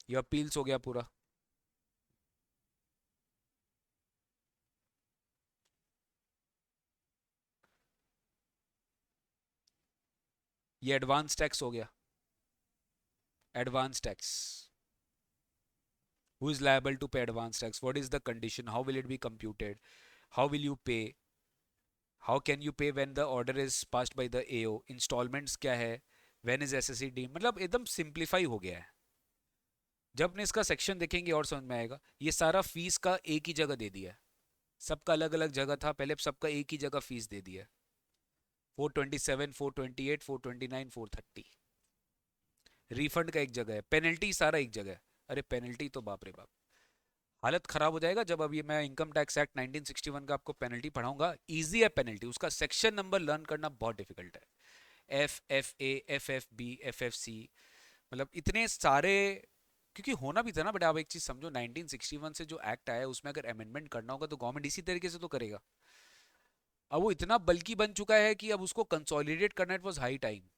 ये अपील्स हो गया पूरा। ये एडवांस टैक्स हो गया। Advance tax, who is liable to pay advance tax, what is the condition, how will it be computed, how will you pay, how can you pay when the order is passed by the AO, installments क्या है, when is SSC deemed, मतलब एकदम सिंप्लीफाई हो गया है। जब अपने इसका सेक्शन देखेंगे और समझ में आएगा। ये सारा फीस का एक ही जगह दे दिया है, सबका अलग अलग जगह था पहले, सबका एक ही जगह फीस दे दिया है। 427, 428, 429, 430, रिफंड का एक जगह है, पेनल्टी सारा एक जगह है। अरे पेनल्टी तो बाप रे बाप, हालत खराब हो जाएगा जब अभी मैं इनकम टैक्स एक्ट 1961 का आपको पेनल्टी पढ़ाऊंगा। इजी है पेनल्टी, उसका सेक्शन नंबर लर्न करना बहुत डिफिकल्ट है। F F A, F F B, F F C, मतलब इतने सारे। क्योंकि होना भी था ना, बट आप एक चीज समझो, 1961 से जो एक्ट आया उसमें अगर अमेंडमेंट करना होगा तो गवर्नमेंट इसी तरीके से तो करेगा। अब वो इतना बल्कि बन चुका है कि अब उसको कंसोलिडेट करना, इट वॉज हाई टाइम।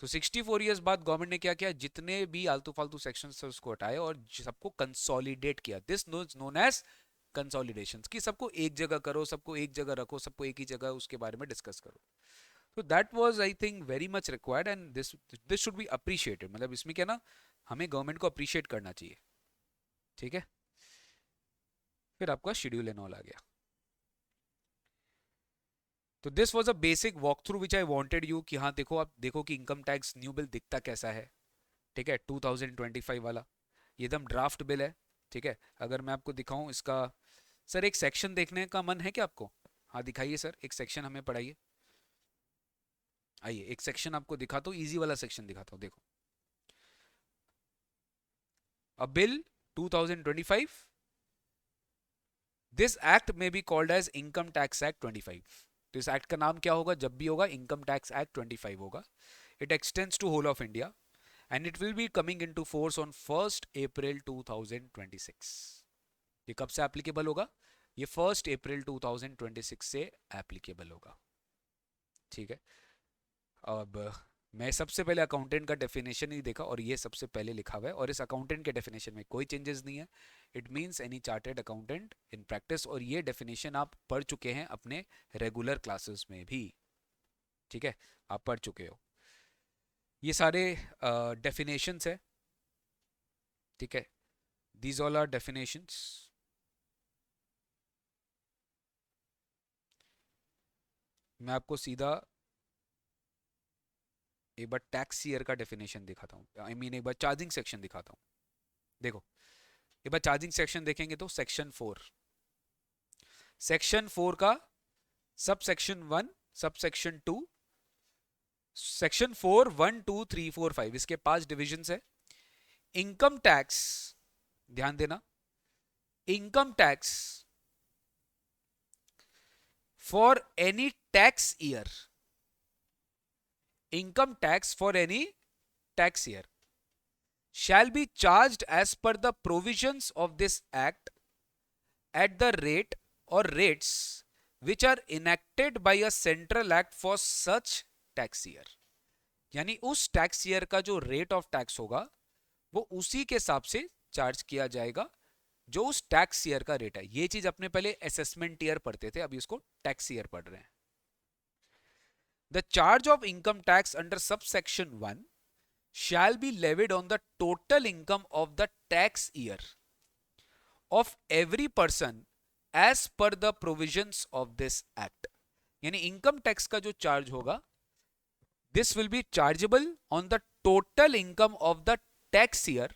तो 64 ईयर्स बाद गवर्नमेंट ने क्या किया, जितने भी आलतू फालतू सेक्शन थे उसको हटाए और सबको कंसोलिडेट किया। दिस नोन एज कंसोलिडेशन, कि सबको एक जगह करो, सबको एक जगह रखो, सबको एक ही जगह उसके बारे में डिस्कस करो। तो that was I think very much required and this should be appreciated. मतलब इसमें क्या ना, हमें गवर्नमेंट को अप्रिशिएट करना चाहिए। ठीक है, फिर आपका शेड्यूल एंड ऑल आ गया। तो this was a basic walk through which I wanted you कि हाँ देखो, आप देखो कि इनकम टैक्स न्यू बिल दिखता कैसा है। ठीक है, 2025 वाला ये एकदम ड्राफ्ट बिल है। ठीक है, अगर मैं आपको दिखाऊं इसका, सर एक सेक्शन देखने का मन है क्या आपको? हाँ दिखाइए सर, एक सेक्शन हमें पढ़ाइए। आइए एक सेक्शन आपको दिखाता हूँ, इजी वाला सेक्शन दिखाता हूँ, देखो। अ बिल 2025, दिस एक्ट में be called as income tax act 25। तो इस एक्ट का नाम क्या होगा जब भी होगा? इनकम टैक्स एक्ट 25 होगा। It extends to whole of India and it will be coming into force on 1st April 2026। ये कब से एप्लीकेबल होगा? ये 1st अप्रैल 2026 से एप्लीकेबल होगा। ठीक है, अब मैं सबसे पहले अकाउंटेंट का डेफिनेशन ही देखा और ये सबसे पहले लिखा हुआ है, और इस अकाउंटेंट के डेफिनेशन में कोई चेंजेस नहीं है। It means any chartered accountant in practice, और ये डेफिनेशन आप पढ़ चुके हैं अपने रेगुलर क्लासेस में भी। ठीक है, आप पढ़ चुके हो ये सारे डेफिनेशंस है। ठीक है, दीज ऑल आर डेफिनेशंस। मैं आपको सीधा एक बार टैक्स ईयर का डेफिनेशन दिखाता हूँ, आई मीन एक बार चार्जिंग सेक्शन दिखाता हूँ। देखो, एक बार चार्जिंग सेक्शन देखेंगे तो सेक्शन 4, सेक्शन 4 का sub section 1, sub section 2, section 4, 1 2 3 4 5, इसके 5 डिविजन है। इनकम टैक्स, ध्यान देना, income tax for any tax year, income tax for any tax year shall be charged as per the provisions of this act at the rate or rates which are enacted by a central act for such tax year। यानी उस टैक्स ईयर का जो रेट ऑफ टैक्स होगा वो उसी के हिसाब से चार्ज किया जाएगा जो उस टैक्स ईयर का रेट है। ये चीज अपने पहले असेसमेंट ईयर पढ़ते थे, अभी इसको टैक्स ईयर पढ़ रहे हैं। The charge of income tax under sub section 1 shall be levied on the total income of the tax year of every person as per the provisions of this act। यानी इनकम टैक्स का जो चार्ज होगा, this will be chargeable on the total income of the tax year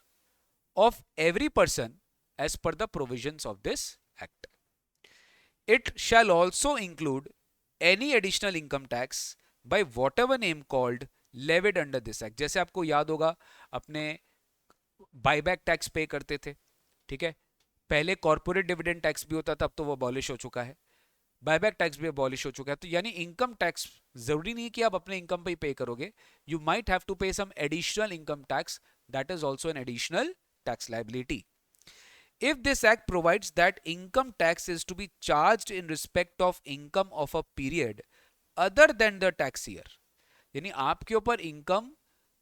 of every person as per the provisions of this act। It shall also include any additional income tax by whatever name called levied under this act। जैसे आपको याद होगा अपने बायबैक टैक्स पे करते थे। ठीक है, पहले कॉर्पोरेट डिविडेंड टैक्स भी होता था, अब तो वो अबॉलिश हो चुका है, बायबैक टैक्स भी अबॉलिश हो चुका है। तो यानी इनकम टैक्स जरूरी नहीं कि आप अपने इनकम पे ही पे करोगे, you might have to pay some additional income tax, that is also an additional tax liability. If this act provides that income tax is to be charged in respect of income of a period other than the tax year, यानी आपके ऊपर income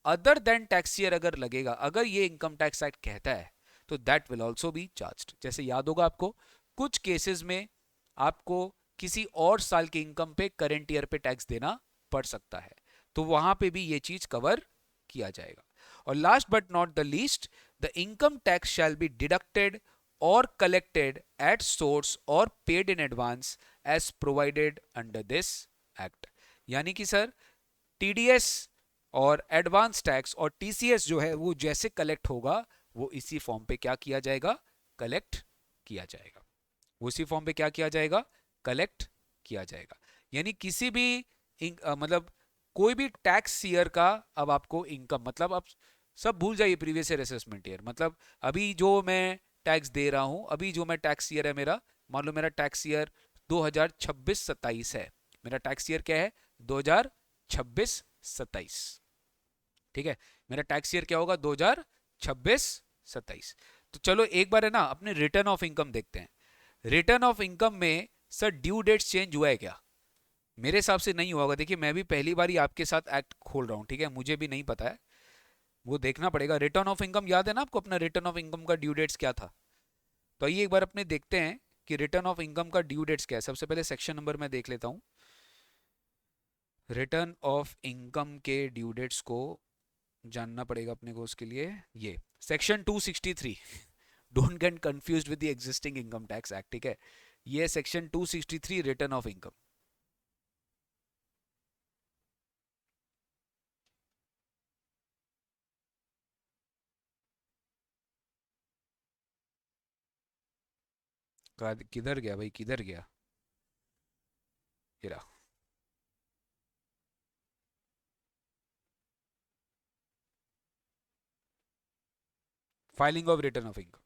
other than tax year अगर लगेगा, अगर ये इनकम टैक्स एक्ट कहता है, तो that will also be charged. जैसे याद होगा आपको, कुछ केसेस में आपको किसी और साल के इनकम पे करेंट ईयर पे टैक्स देना पड़ सकता है, तो वहां पे भी ये चीज कवर किया जाएगा। और last but not the least, the income tax shall be deducted और कलेक्टेड एट सोर्स और paid in advance as provided under this act. यानी कि सर टीडीएस और एडवांस टैक्स और टीसीएस जो है वो जैसे कलेक्ट होगा, वो इसी फॉर्म पे क्या किया जाएगा? कलेक्ट किया जाएगा। वो इसी फॉर्म पे क्या किया जाएगा? कलेक्ट किया जाएगा। यानी किसी भी मतलब कोई भी टैक्स ईयर का अब आपको इनकम, मतलब आप सब भूल जाइए प्रीवियस ईयर असेसमेंट ईयर, मतलब अभी जो मैं टैक्स दे रहा हूं, अभी जो मैं टैक्स ईयर है मेरा, मान लो मेरा टैक्स ईयर 2026-27 है, मेरा टैक्स ईयर क्या है? 2026-27। ठीक है, मेरा टैक्स ईयर क्या होगा? 2026-27। तो चलो एक बार है ना अपने रिटर्न ऑफ इनकम देखते हैं। रिटर्न ऑफ इनकम में सर ड्यू डेट चेंज हुआ है क्या? मेरे हिसाब से नहीं हुआ होगा। देखिए मैं भी पहली बार ही आपके साथ एक्ट खोल रहा हूँ, ठीक है, मुझे भी नहीं पता है, वो देखना पड़ेगा। रिटर्न ऑफ इनकम याद है ना आपको, अपना रिटर्न ऑफ इनकम का ड्यू डेट्स क्या था? तो आइए एक बार अपने देखते हैं कि रिटर्न ऑफ इनकम का ड्यू डेट्स क्या है। सबसे पहले सेक्शन नंबर मैं देख लेता हूँ। रिटर्न ऑफ इनकम के ड्यू डेट्स को जानना पड़ेगा अपने को, उसके लिए ये section 263 don't get confused with the existing income tax act, ठीक है। ये सेक्शन 263 रिटर्न ऑफ इनकम। किधर गया भाई, किधर गया? ये रहा। Filing of return of income.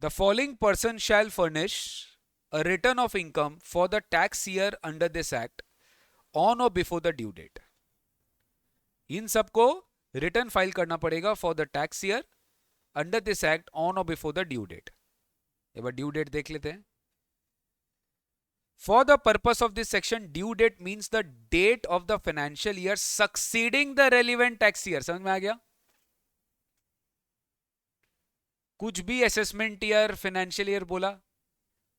The following person shall furnish a return of income for the tax year under this act on or before the due date. इन सबको रिटर्न फाइल करना पड़ेगा for the tax year under this act on or before the due date. एक बार ड्यू डेट देख लेते हैं। For the purpose of this section due date means the date of the financial year succeeding the relevant tax year. समझ में आ गया? कुछ भी असेसमेंट ईयर फाइनेंशियल ईयर बोला,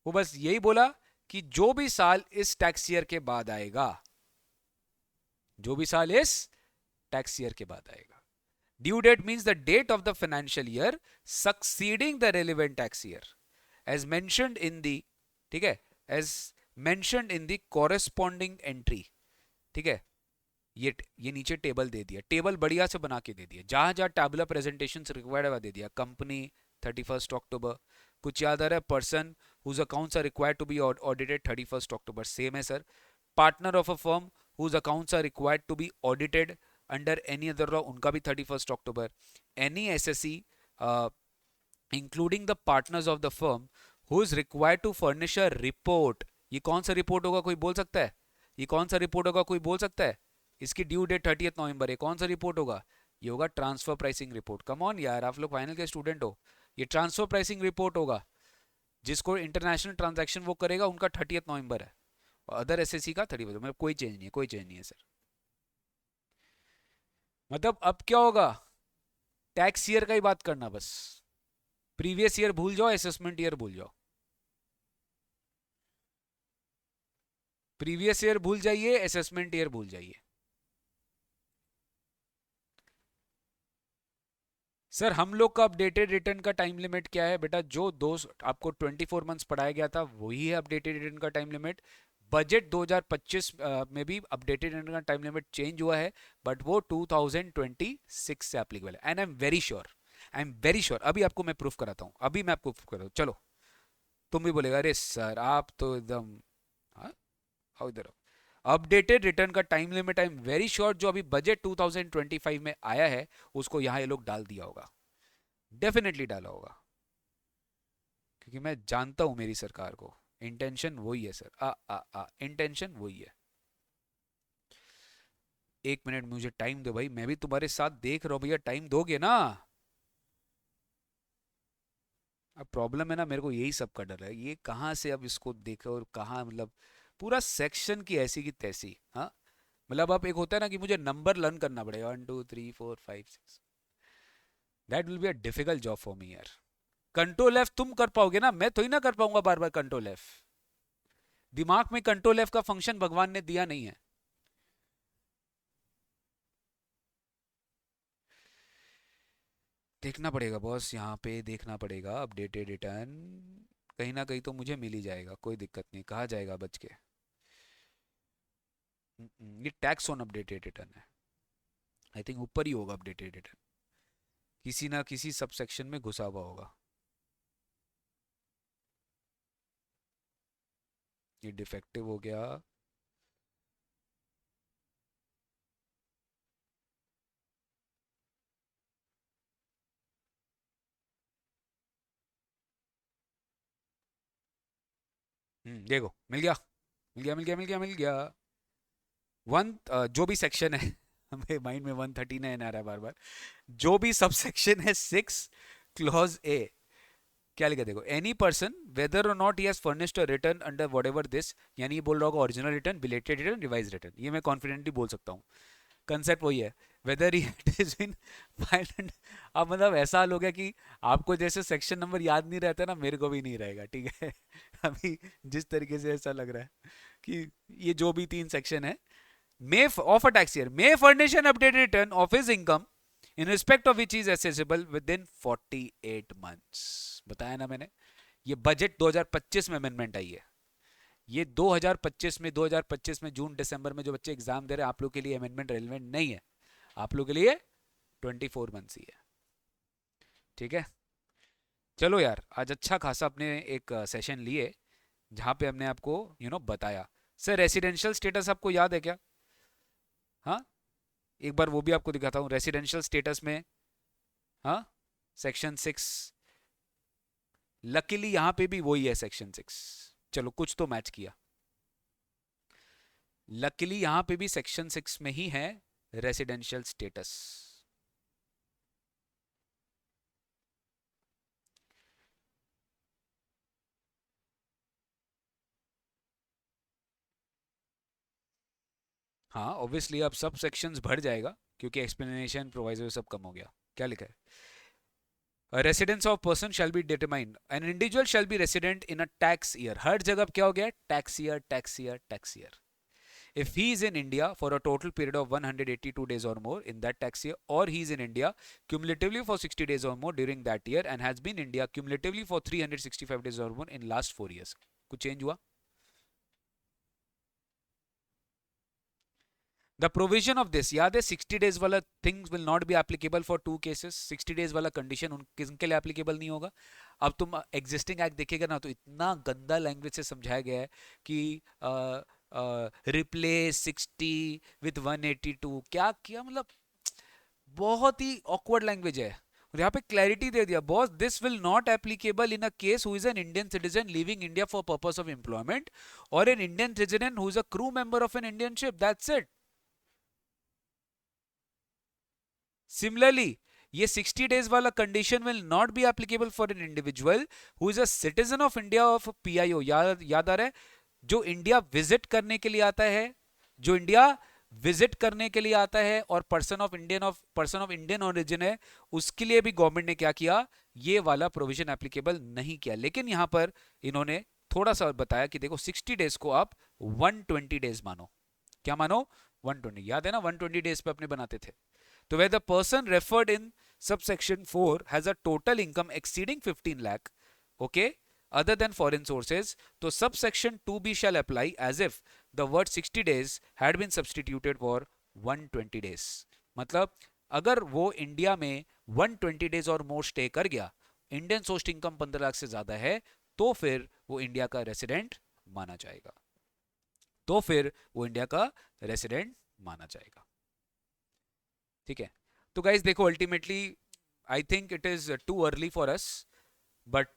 वो बस यही बोला कि जो भी साल इस टैक्स ईयर के बाद आएगा, जो भी साल इस टैक्स ईयर के बाद आएगा। Due date means the date of the financial year succeeding the relevant tax year as mentioned in the, ठीक है, as mentioned in the corresponding entry, ठीक है। ये नीचे टेबल दे दिया, टेबल बढ़िया से बना के दे दिया, जहां जहां टैबुलर प्रेजेंटेशन रिक्वायर्ड है दे दिया। कंपनी 31 अक्टूबर, कुछ याद आ रहा है? Person whose accounts are required to be audited 31 October, same है sir. Partner of a firm whose accounts are required to be audited under any other law, उनका भी 31 October. Any assessee including the partners of the firm who is required to furnish a report. ये कौन सा रिपोर्ट होगा, कोई बोल सकता है? ये कौन सा रिपोर्ट होगा, कोई बोल सकता है? इसकी ड्यू डेट 30 नवंबर है, कौन सा रिपोर्ट होगा? ये होगा transfer pricing report. Come on यार, आप लोग फाइनल के स्टूडेंट हो। ये ट्रांसफर प्राइसिंग रिपोर्ट होगा, जिसको इंटरनेशनल ट्रांजैक्शन वो करेगा उनका 30 नवंबर है, और अदर एसएससी का 30, मतलब कोई चेंज नहीं है, कोई चेंज नहीं है सर। मतलब अब क्या होगा, टैक्स ईयर का ही बात करना बस, प्रीवियस ईयर भूल जाओ, असेसमेंट ईयर भूल जाओ। प्रीवियस ईयर भूल जाइए, असेसमेंट ईयर भूल जाइए। सर हम लोग का अपडेटेड रिटर्न का टाइम लिमिट क्या है बेटा? जो दो आपको 24 मंथ्स पढ़ाया गया था वही है अपडेटेड रिटर्न का टाइम लिमिट। बजट 2025 में भी अपडेटेड रिटर्न का टाइम लिमिट चेंज हुआ है, बट वो 2026 से एप्लीकेबल है। And I am very sure, I am very sure, अभी आपको मैं प्रूफ कराता हूँ, अभी मैं आपको प्रूफ कराता हूँ। चलो, तुम भी बोलेगा अरे सर आप तो एकदम, हाँ आओ इधर आओ। अपडेटेड रिटर्न का time limit I am very sure जो अभी बजट 2025 में आया है उसको यहाँ ये लोग डाल दिया होगा, डेफिनेटली डाला होगा, क्योंकि मैं जानता हूं मेरी सरकार को। इंटेंशन वही है सर, इंटेंशन वही है। एक मिनट मुझे टाइम दो भाई, मैं भी तुम्हारे साथ देख रहा हूँ भैया, टाइम दोगे ना? अब प्रॉब्लम है ना, मेरे को यही सब का डर है, ये कहाँ से अब इसको देखो और कहाँ, मतलब पूरा सेक्शन की ऐसी की तैसी। हाँ मतलब अब एक होता है ना कि मुझे नंबर लर्न करना पड़ेगा, 1 2 3 4 5 6, that will be a difficult job for me यार। कंट्रोल एफ तुम कर पाओगे ना, मैं थोड़ी ना कर पाऊंगा बार बार कंट्रोल एफ। दिमाग में कंट्रोल एफ का फंक्शन भगवान ने दिया नहीं है। देखना पड़ेगा बॉस, यहाँ पे देखना पड़ेगा अपडेटेड रिटर्न, कहीं ना कहीं तो मुझे मिल ही जाएगा, कोई दिक्कत नहीं, कहा जाएगा बच के। ये टैक्स ऑन अपडेटेड रिटर्न है, आई थिंक ऊपर ही होगा अपडेटेड रिटर्न, किसी ना किसी सब सेक्शन में घुसा हुआ होगा। ये डिफेक्टिव हो गया। देखो मिल गया, मिल गया, मिल गया, मिल गया, मिल गया। वन जो भी सेक्शन है हमें माइंड में 139 आ रहा है बार बार, जो भी सब सेक्शन है 6 क्लॉज ए, क्या लिखा देखो, any person whether or not he has furnished a return under whatever this, यानी ये बोल रहा होगा original return, belated return, revise return, ये मैं कॉन्फिडेंटली बोल सकता हूँ। कंसेप्ट वही है, whether he is been find. अब मतलब ऐसा हाल हो गया कि आपको जैसे सेक्शन नंबर याद नहीं रहता ना, मेरे को भी नहीं रहेगा, ठीक है अभी जिस तरीके से ऐसा लग रहा है कि ये जो भी 3 सेक्शन है, may of a tax year may furnish an updated return of his income in respect of which is accessible with in 48 months. बताया ना मैंने, ये बजट 2025 में अमेंडमेंट आई है। ये 2025 में जून दिसंबर में जो बच्चे एग्जाम दे रहे हैं, आप लोग के लिए अमेंडमेंट रेलिवेंट नहीं है, आप लोग के लिए 24 मंथ्स ही है। ठीक है, चलो यार, आज अच्छा खासा अपने एक सेशन लिए जहां पे हमने आपको बताया। सर रेसिडेंशियल स्टेटस आपको याद है क्या? हाँ, एक बार वो भी आपको दिखाता हूँ। रेसिडेंशियल स्टेटस में, हाँ, सेक्शन 6, लकीली यहाँ पे भी वही है सेक्शन 6। चलो कुछ तो मैच किया, लकीली यहाँ पे भी सेक्शन 6 में ही है रेसिडेंशियल स्टेटस। हाँ ऑब्वियसली अब सब सेक्शंस भर जाएगा क्योंकि एक्सप्लेनेशन प्रोवाइजर सब कम हो गया। क्या लिखा है? A residence of person shall be determined. An individual shall be resident in a tax year. हर जगह क्या हो गया? Tax year, tax year, tax year. If he is in India for a total period of 182 days or more in that tax year, or he is in India cumulatively for 60 days or more during that year and has been in India cumulatively for 365 days or more in last 4 years. कुछ चेंज हुआ? The provision of this, याद है 60 days वाला things will not be applicable for 2 cases. 60 days वाला condition उन किनके लिए applicable नहीं होगा। अब तुम existing act देखेगा ना तो इतना गंदा language से समझाया गया है कि replace 60 with 182, क्या किया मतलब, बहुत ही awkward language है। और यहाँ पे क्लैरिटी दे दिया, boss this will not applicable in a case who is an Indian citizen living India for purpose of employment और an Indian citizen who is a crew member of an Indian ship, that's it. Similarly, ये 60 days वाला condition will not be applicable for an individual who is a citizen of India of PIO। याद आ रहा है? जो इंडिया विजिट करने के लिए आता है, जो इंडिया विजिट करने के लिए आता है और पर्सन ऑफ इंडियन ओरिजिन है, उसके लिए भी गवर्नमेंट ने क्या किया, ये वाला प्रोविजन एप्लीकेबल नहीं किया। लेकिन यहां पर इन्होंने थोड़ा सा बताया कि देखो 60 डेज को आप 120 डेज मानो। क्या मानो? 120। याद है ना 120 डेज पे अपने बनाते थे। तो where the person referred in subsection 4 has a total income exceeding 15 lakh, okay, other than foreign sources, तो subsection 2b shall apply as if the word 60 days had been substituted for 120 days। मतलब अगर वो इंडिया में 120 डेज और मोर स्टे कर गया, इंडियन सोर्स इनकम 15 लाख से ज्यादा है, तो फिर वो इंडिया का रेसिडेंट माना जाएगा। तो फिर वो इंडिया का रेसिडेंट माना जाएगा। ठीक है, तो गाइज देखो ultimately I think it is too early for us, but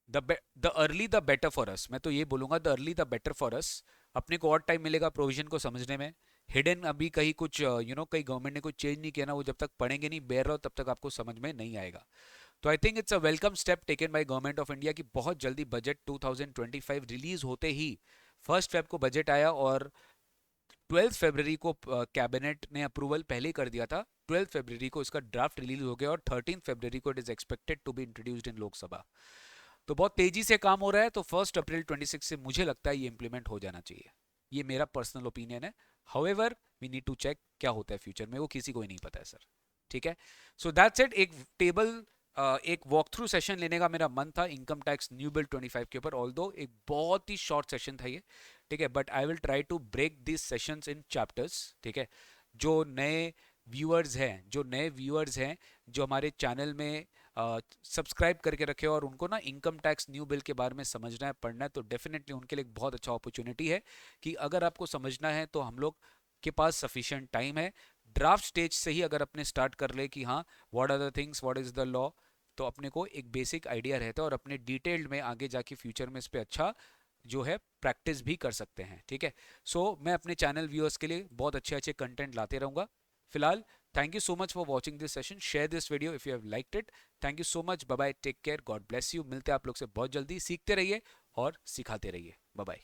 the early the better for us. मैं तो ये बोलूंगा the early the better for us. अपने को और टाइम मिलेगा प्रोविजन को समझने में। हिडन अभी कहीं कुछ कहीं गवर्नमेंट ने कुछ चेंज नहीं किया ना, वो जब तक पढ़ेंगे नहीं, बेर रहो, तब तक आपको समझ में नहीं आएगा। तो I think it's a welcome step taken by government of India कि बहुत जल्दी बजट 2025 रिलीज होते ही 1 फेब को बजट आया और 12 फरवरी को कैबिनेट ने अप्रूवल पहले ही कर दिया था। 12 फरवरी को इसका ड्राफ्ट रिलीज हो गया और 13 फरवरी को it is expected to be introduced in Lok Sabha. तो बहुत तेजी से काम हो रहा है। तो 1 अप्रैल 26 से मुझे लगता है ये इंप्लीमेंट हो जाना चाहिए। ये मेरा पर्सनल ओपिनियन है। However we need to check क्या होता है फ्यूचर में, वो किसी को ही नहीं पता है सर। ठीक है, सो दैट्स इट। एक टेबल एक वॉक थ्रू सेशन लेने का मेरा मन था इनकम टैक्स न्यू बिल 25 के ऊपर, ऑल्दो एक बहुत ही शॉर्ट सेशन था ये। ठीक है, but I will try to break this sessions in chapters. ठीक है, जो नए व्यूअर्स हैं जो हमारे चैनल में सब्सक्राइब करके रखे और उनको ना इनकम टैक्स न्यू बिल के बारे में समझना है, पढ़ना है, तो डेफिनेटली उनके लिए एक बहुत अच्छा अपॉर्चुनिटी है कि अगर आपको समझना है तो हम लोग के पास सफिशिएंट टाइम है। ड्राफ्ट स्टेज से ही अगर अपने स्टार्ट कर ले कि हाँ what are the things, what is the law, तो अपने को एक बेसिक आइडिया रहता है और अपने डिटेल्ड में आगे जाके फ्यूचर में इस पर अच्छा जो है प्रैक्टिस भी कर सकते हैं। ठीक है, सो मैं अपने चैनल व्यूअर्स के लिए बहुत अच्छे अच्छे कंटेंट लाते रहूँगा। फिलहाल thank you so much for watching this session. Share this video if you have liked it. Thank you so much. Bye bye, take care, God bless you. मिलते हैं आप लोग से बहुत जल्दी। सीखते रहिए और सिखाते रहिए। Bye bye.